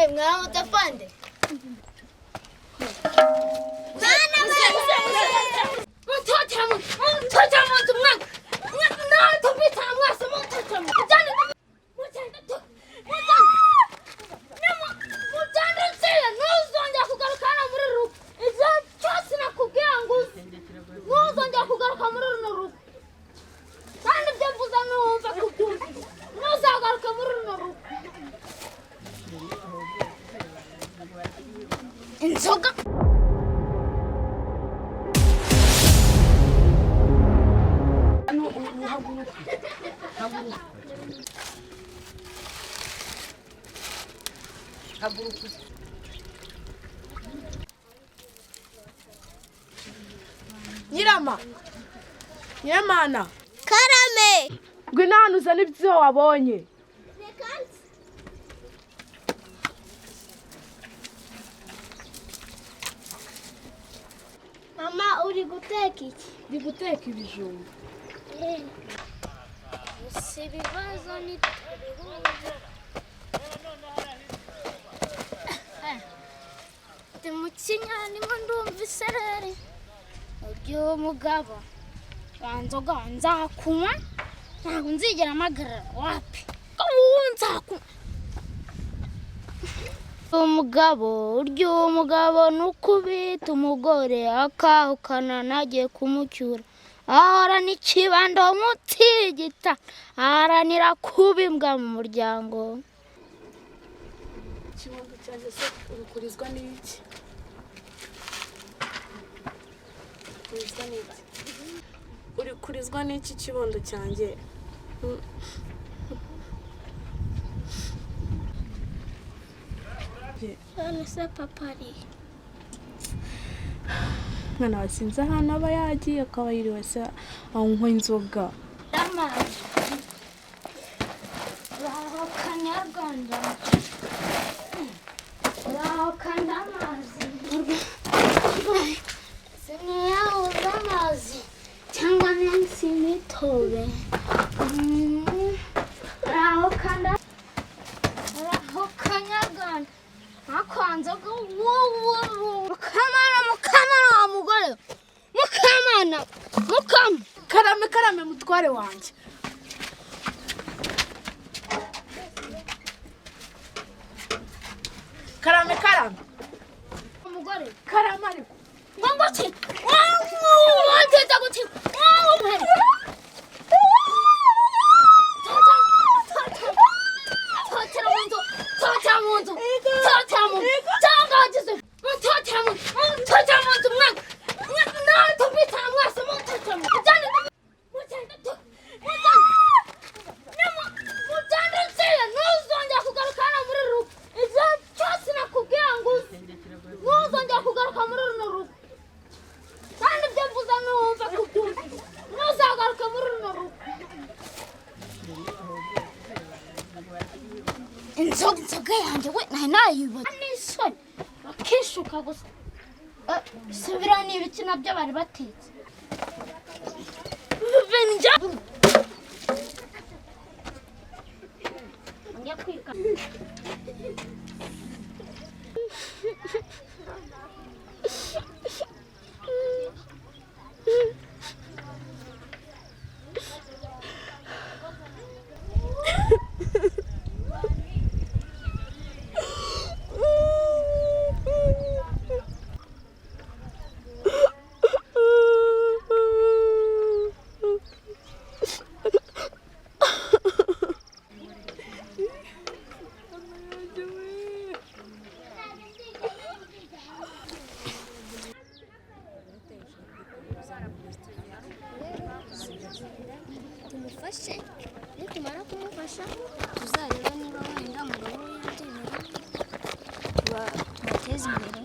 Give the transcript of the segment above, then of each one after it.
Mwana utafande. Inzoga Nyiramana Karame. ngwino hano uzane ibyo wabonye. Mama uri guteka iki? Ndi guteka ibijumba. Si ibibazo ni ibihuzo. Ndi mu kinyani ngo ndumva isereri. Uryo mugabo wanzoga nzakunywa ntabwo nzigera mpagarara wapi nzakunywa. Umugabo nukubita umugore akahukana nagiye kumucyura ahorana ikibando mutigita aharanira kuba imbwa mu muryango. Ikibondo cyanjye se urikurizwa n'iki? Urikurizwa n'iki kibondo cyanjye? None se papa ari Mwana wasinze ahantu aba yagiye akaba yiriwe se anywa inzoga. amazi uraho kanyarwanda uraho kandi amazi siniyabuze amazi cyangwa minsi mitobe uraho kandi uraho kanyarwanda akwanzoga mukamana wa mugore mukamana Karame mutware wanjye. Karame umugore karame ariko ngo ki wagenda guti umuhere inzoga yanjye we nayibona n'isoni bakishuka gusa subira n'ibiki nabyo bari batetse benja njya kwika tumufashe nitumara kumufasha tuzareba niba wenda mugabo yabyemera tubateze imbere.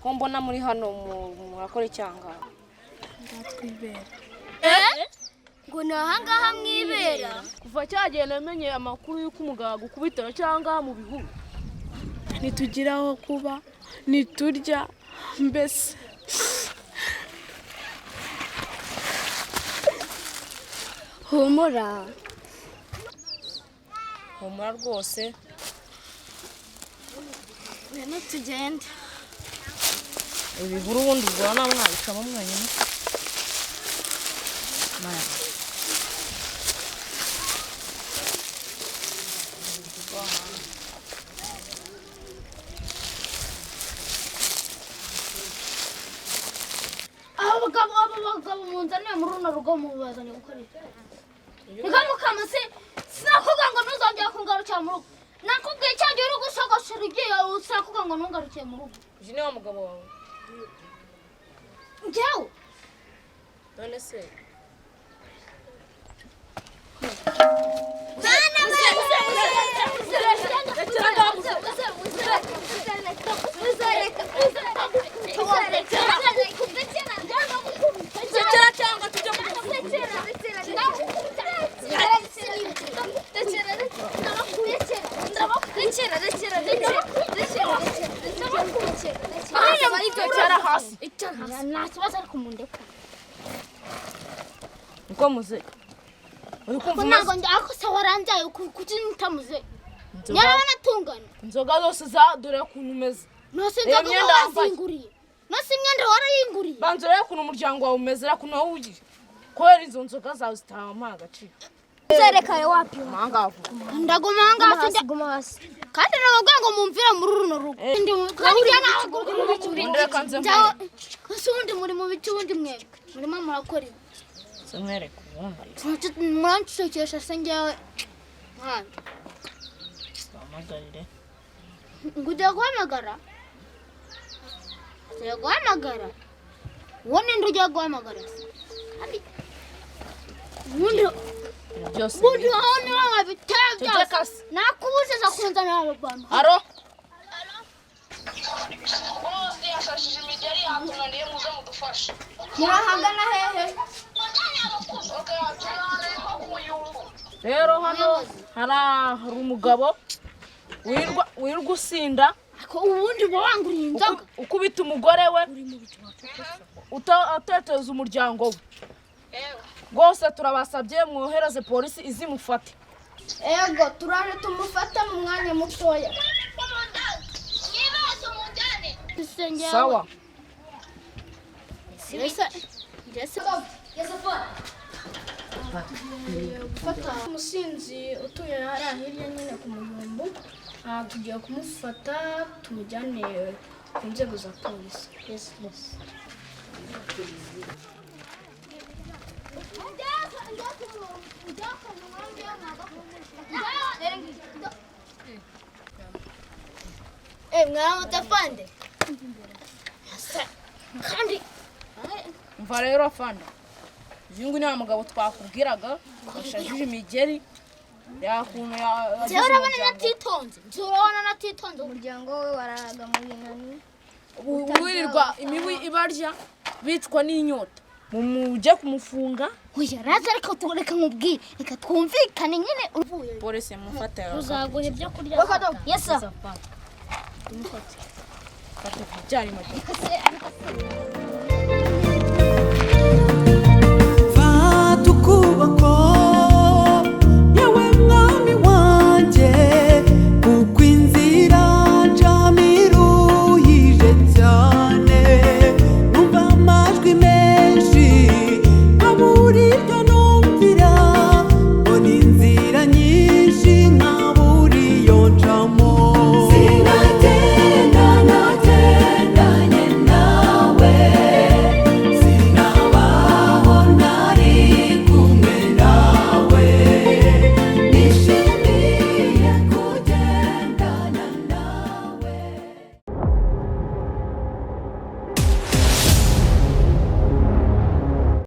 ko mbona muri hano murakora icyanga twibera ngo ni ahangaha mwibera kuva cyagiye namenye amakuru y'uko umugabo gukubitira cyangwa mu bihuru ntitugira aho kuba niturya mbese humura rwose ngwino tugende ibihuru ubundi ubwo namwabicamo mwenyine abagabo munzaniye muri runo rugo mubazanye gukoresha reka mukamase sinakubwira ngo ntuzongera kungarukira mu rugo nakubwiye cyagiye uri gusogoshora igiye sinakubwira ngo ntungarukiye mu rugo uyu ni wa mugabo wawe njyewe none se nta kibazo ariko mundeka niko muze uri kumva ntabwo njya se warangiye kuki mutamuze nyarabona tungana inzoga zose za dore ukuntu umeze nose inzoga wazinguriye nose imyenda warayinguriye banza rero ukuntu umuryango wawe umeze rero ukuntu wowe ugira kubera izo nzoga zawe zitamuha agaciro uzerekaye wapi ahangaha ndaguma ahangaha guma hasi kandi nababwira ngo mumvira muri runo rugo ndeka nze ese ubundi muri mu bice ubundi mwebwe murimo murakora ibi mwereka ubundi muranshekesha se njyewe mwana amagarire ngo ugiye guhamagara ugiye guhamagara uwo ninde ugiye guhamagara kandi ubundi byose ubundi aho niho wabiteye byose nakubuziza kunzanira abantu aro bose yashashije imigeri yatunaniye muze mudufashe murahagana hehe rero hano hari umugabo wirwa usinda ubundi wanguriye inzoga ukubita umugore we uteteza umuryango we rwose turabasabye mwohereze polisi izimufate ego turaje tumufata mu mwanya mutoya sawa gufata umusinzi utuye hariya hirya nyine ku muyumbu tugiye kumufata tumujyane ku nzego za polisi mwaramutafande kandi mva rero afanda uyu nguyu ni wa mugabo twakubwiraga yashajije imigeri yakuntu urabona natitonze urabona natitonze umuryango we warahaga mu binani wirirwa imibu ibarya bicwa n'inyota mujye kumufunga oya raza ariko tureka nkubwire reka twumvikane nyine uvuye polisi mufate uzaguha ibyo kurya yesa mufate fate byari make